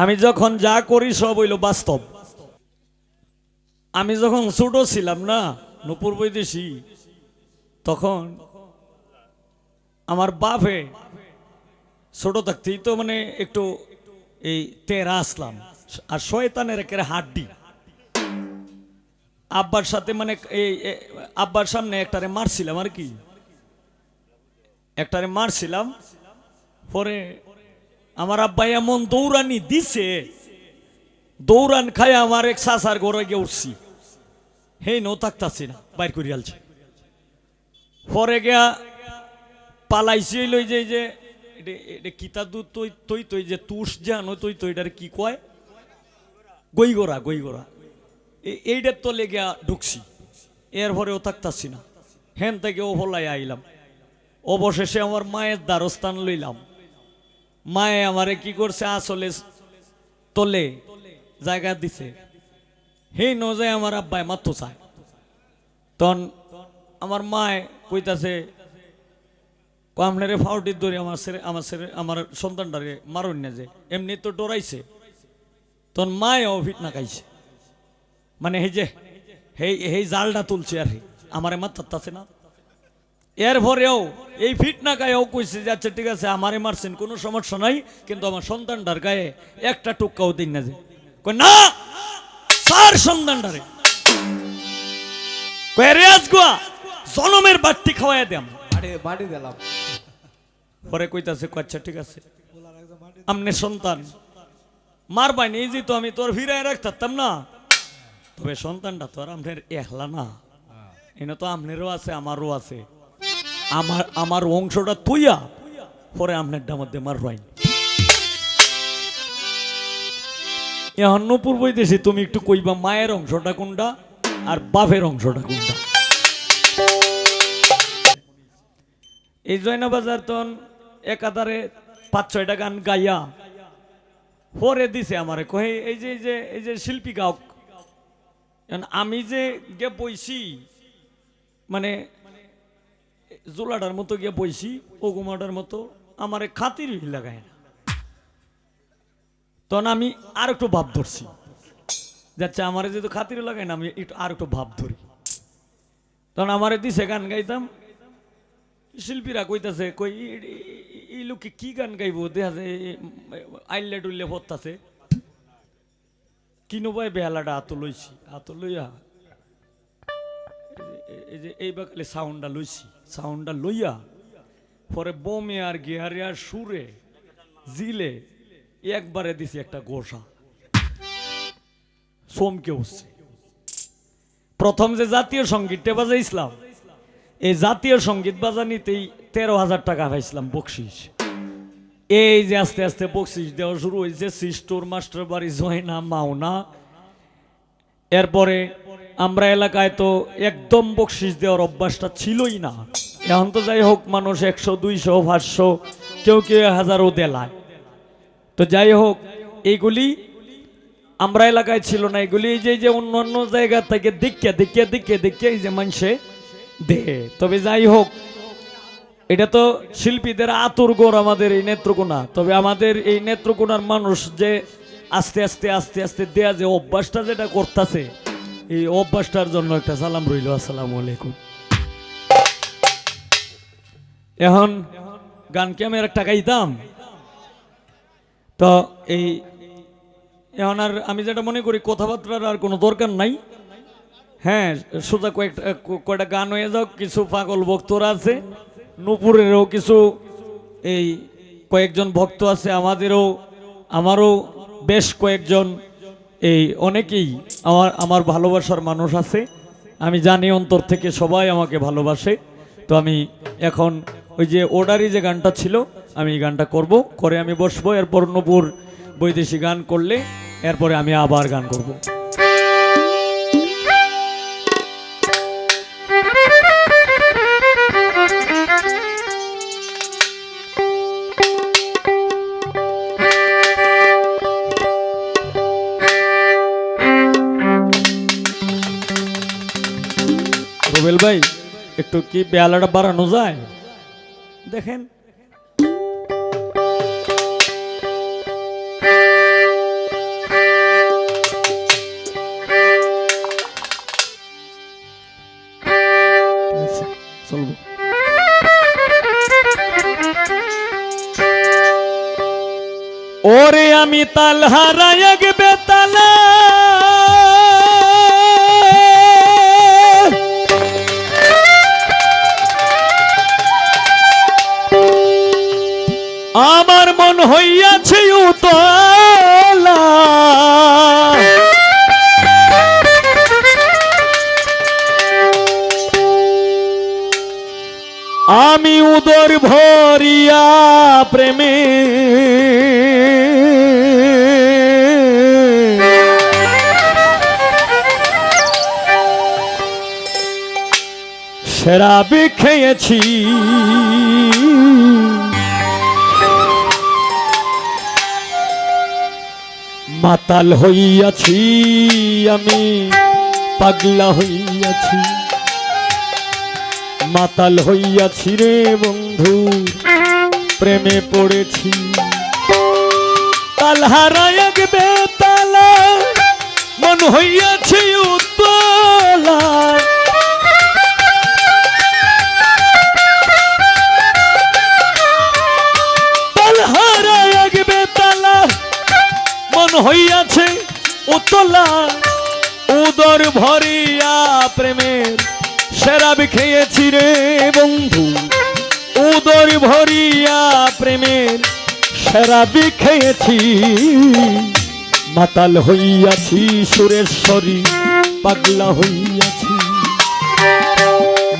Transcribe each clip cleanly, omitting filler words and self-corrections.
আমি যখন যা করি সব হইল বাস্তব। আমি যখন ছোট ছিলাম না নূপুর বৈদেশী, তখন আমার বাপে ছোট থাকতেই তো মানে একটু এই তেরা আসলাম, আর শয়তানের একেবারে হাড্ডি। আব্বার সাথে মানে এই আব্বার সামনে একটারে মারছিলাম, আর কি একটারে মারছিলাম। পরে আমার আব্বা এমন দৌড়ানি দিছে, দৌড়ান খায় আমার এক সাসার ঘরে গিয়ে উঠছি, হেই নো থাকতাছি না, বাইর করে আলছে। পরে গিয়া পালাইছি লই যে কিতা দু তুই তুই তুই যে তুষ জানো তুই তো এটার কি কয়, গইগোরা গইগোরা, এইটার তো লেগে ঢুকছি। এরপরেও থাকতাছি না, হেন থেকে ও হলাই আইলাম। অবশেষে আমার মায়ের দ্বারস্থান লইলাম। মায়ে আমারে কি করছে, আসলে তলে জায়গা দিছে, হেই ন যায় আমার আব্বাই মাত্র চায়। তখন আমার মায় কইতাছে, আপনারে ফাউটির ধরে আমার সন্তানটারে মারুন না, যে এমনি তো ডরাইছে। তখন মায়েও ফিট না খাইছে, মানে এই যে এই জালটা তুলছে আর আমারে মারতাছে না। এরপরেও এই ফিট না গায়েও কইছে যে আচ্ছা ঠিক আছে আমারে মারছেন কোনো সমস্যা নাই, কিন্তু আমার সন্তানটার গায়ে একটা টুকাও দিন না, যে কই না স্যার সন্তানটারে কই রেয়াজ গোয়া জনমের বাট্টি খাওয়াই দেম, বাড়ি দিলাম। পরে কইতাছে আচ্ছা ঠিক আছে আমনে সন্তান মারবাই নি, যে তো আমি তোর ফিরাই রাখতাম না, তবে সন্তানটা তো আর আপনার একলা না, এনে তো আপনারও আছে আমারও আছে, আমার অংশটা তুইয়া পরে আপনারটা মধ্যে মারবাই। এখন নূপুর বৈদেশী তুমি একটু কইবা মায়ের অংশটা কোনটা আর বাপের অংশটা কোনটা। এই জয়নাবাজার তখন একাধারে 5-6টা গান গাইয়া পরে দিছে আমারে, কহে এই যে শিল্পী গায়ক। আমি যে গে বইছি মানে জোলাটার মতো গিয়ে বইছি, ওগুমাটার মতো আমারে খাতির লাগায় না। তখন আমি আর একটু ভাব ধরছি, যাচ্ছে আমারে যেহেতু খাতির লাগায় না, আমি একটু আর একটু ভাব ধরি। তখন আমারে দিছে গান গাইতাম, শিল্পীরা কইতাছে কই এই লোকে কি গান গাইবো, দেখা যায় আইলে টুললে পড়তাছে, কিনো ভাই বেহালাটা হাত লইছি, হাত লইয়া এই যে এই বাকালে সাউন্ডটা লইয়া পরে বোমে আর গিয়ারে আর সুরে জিলে একবারে দিছি একটা গোসা, চমকে উঠছে। প্রথম যে জাতীয় সঙ্গীতটা বাজাইছিলাম, এই জাতীয় সঙ্গীত বাজানিতেই 13,000 টাকা পাইছিলাম বকশিস। এই যে আস্তে আস্তে বকশিস দেওয়া শুরু হয়েছে, সিস্টোর মাস্টার বাড়ি জয়না মাওনা। এরপরে আমরা এলাকায় তো একদম বকশিস দেওয়ার অভ্যাসটা ছিলই না। এখন তো যাই হোক মানুষ 100, 200, 500, কেউ 1000ও দেলায়। তো যাই হোক এইগুলি আমরা এলাকায় ছিল না, এগুলি এই যে অন্য অন্য জায়গা থেকে দেখে এই যে মানুষে দে। তবে যাই হোক এটা তো শিল্পীদের আতুর গোর আমাদের এই নেত্রকোনা। তবে আমাদের এই নেত্রকোনার মানুষ যে আস্তে আস্তে আস্তে আস্তে দেয়া যে অভ্যাসটা যেটা করতেছে, এই অভ্যাসটার জন্য একটা সালাম রইল, আসসালামু আলাইকুম। এখন গান কি আমি আর একটা গাইতাম তো এই এখন আর আমি যেটা মনে করি কথাবার্তার আর কোনো দরকার নাই। হ্যাঁ সোজা কয়টা গান হয়ে যাও, কিছু পাগল ভক্তরা আছে, নূপুরেরও কিছু এই কয়েকজন ভক্ত আছে, আমারও বেশ কয়েকজন এই অনেকেই আমার ভালোবাসার মানুষ আছে। আমি জানি অন্তর থেকে সবাই আমাকে ভালোবাসে। তো আমি এখন ওই যে ওডারি যে গানটা ছিল আমি এই গানটা করব, করে আমি বসবো। এরপর নূপুর বৈদেশী গান করলে এরপরে আমি আবার গান করব। রুবেল ভাই একটু কি বেহালাটা বাড়ানো যায় দেখেন। ওরে আমি তাল হারাই এক বেতালা আমার মন হইয়াছে উতলা আমি উদর ভরিয়া প্রেমে শরাব খেয়েছি মাতাল হইয়াছি আমি পাগলা হইয়াছি মাতাল হইয়াছি রে বন্ধু প্রেমে পড়েছি তাল হারায় এক বেতালা মন হইয়াছে উতলা তাল হারায় এক বেতালা মন হইয়াছে উতলা উদর ভরিয়া প্রেমের শরাব খেয়েছি রে বন্ধু উদর ভরিয়া প্রেমের শরাব খেয়েছি মাতাল হইয়াছি সুরেশ্বরী পাগলা হইয়াছি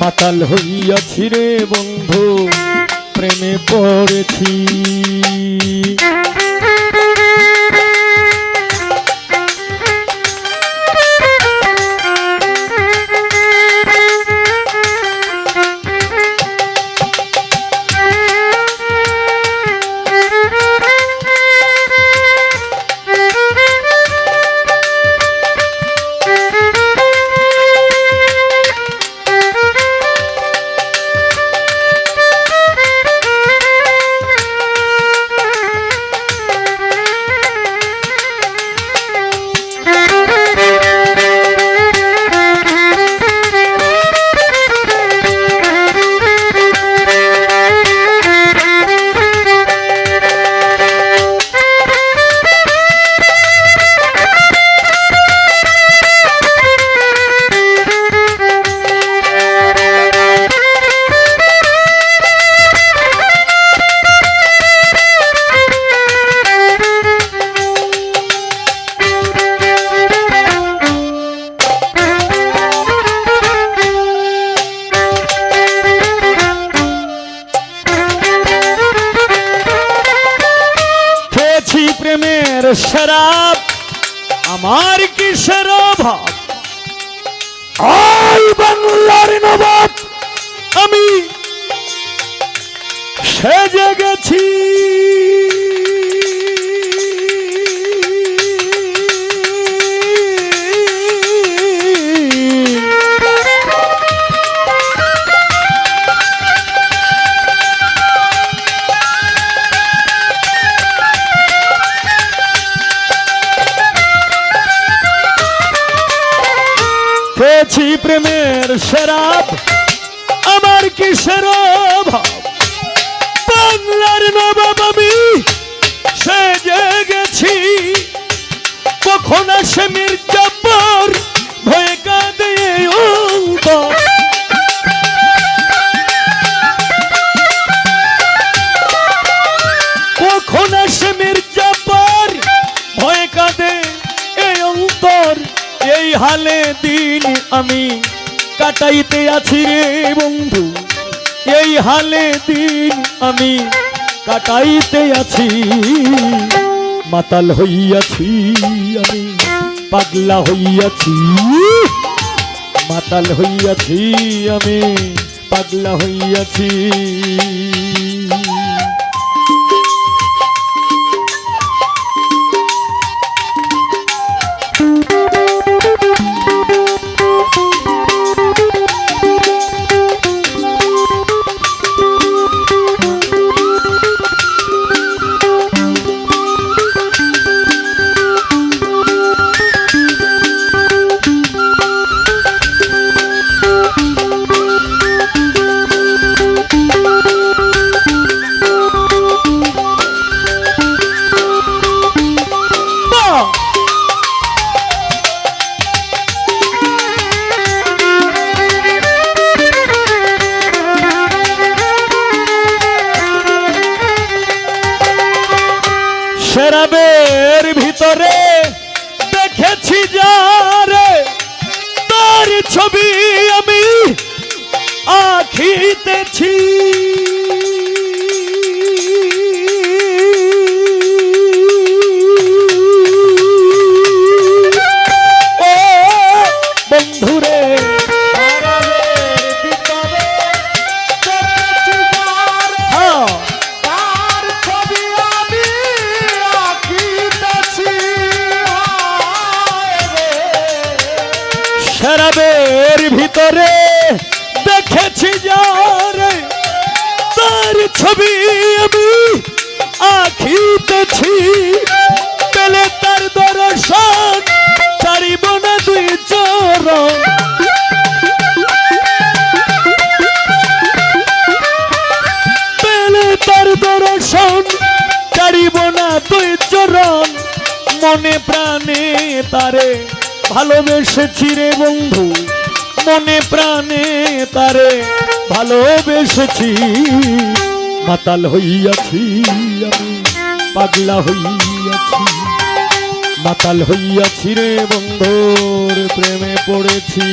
মাতাল হইয়াছি রে বন্ধু প্রেমে পড়েছি প্রেমের শরাব আমার কিসের অভাব আই বাংলার নবাব আমি সেজে গেছি খেয়েছি প্রেমের শরাব আমার কিসের অভাব বাংলার নবাব আমি সেজে গেছি কখন আসে মির্জাপুর ভয়ে কাঁদে অন্তর কখন আসে মির্জাপুর ভয়ে কাঁদে এই অন্তর এই হালে দিন আমি কাটাইতে আছি রে বন্ধু এই হালে দিন আমি কাটাইতে আছি মাতাল হইয়াছি আমি পাগলা হইয়াছি মাতাল হইয়াছি আমি পাগলা হইয়াছি শরাবের ভিতরে দেখেছি যারে তার ছবি আমি আঁকিতেছি ও বন্ধুরে শরাবের ভিতরে দেখেছি যারে তার ছবি আমি আঁকিতেছি পেলে তার দর্শন ছাড়িব না দুই চরণ পেলে তার দর্শন ছাড়িব না দুই চরণ মনে প্রাণে তারে ভালোবেসেছি রে বন্ধু মনে প্রাণে তারে ভালোবেসেছি মাতাল হইয়াছি আমি পাগলা হইয়াছি মাতাল হইয়াছি রে বন্ধুর প্রেমে পড়েছি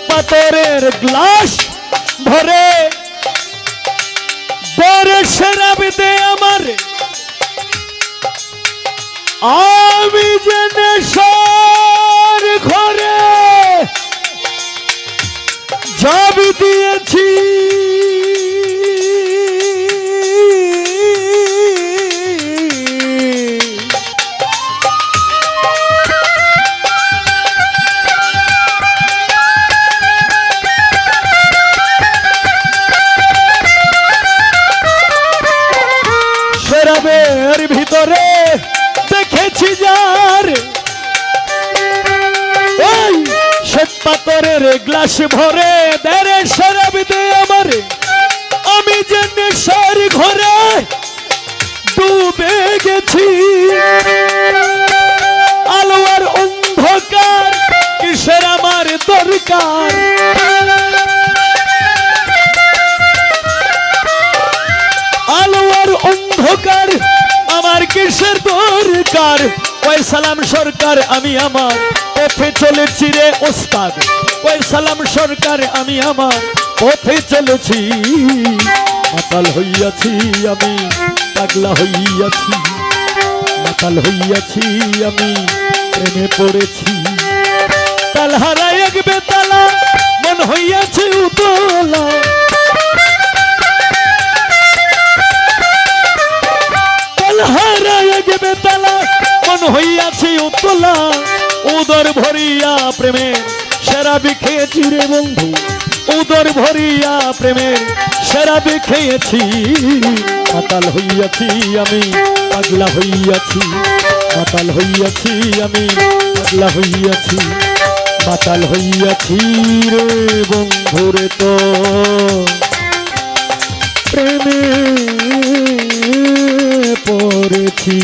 পাথরের গ্লাস ভরে বরে শরাব দে আমার আমি যে নেশার ঘরে জব দিয়েছি শরাবের ভিতরে দেখেছি যার ওই শ্বেত পাথরের গ্লাস ভরে দেরে শরাব দে আমার আমি যে নেশার ঘরে ডুবে গেছি আলোর অন্ধকার কিসের আমার দরকার আলোর অন্ধকার আমার কিসের দরকার ওই সালাম সরকার আমি আমার পথে চলেছি রে ওস্তাদ ওই সালাম সরকার আমি আমার পথে চলেছি মাতাল হইয়াছি আমি পাগলা হইয়াছি মাতাল হইয়াছি আমি প্রেমে পড়েছি তাল হারায় এক বেতালা মন হইয়াছে উতলা তাল হারায় এক বেতালা মন হইয়াছে উতলা উদর ভরিয়া প্রেমের শরাবি খেয়েছি রে বন্ধু উদর ভরিয়া প্রেমের শরাবি খেয়েছি মাতাল হইয়াছি আমি পাগলা হইয়াছি মাতাল হইয়াছি আমি পাগলা হইয়াছি মাতাল হইয়াছি রে বন্ধুরে তো প্রেমে পড়েছি।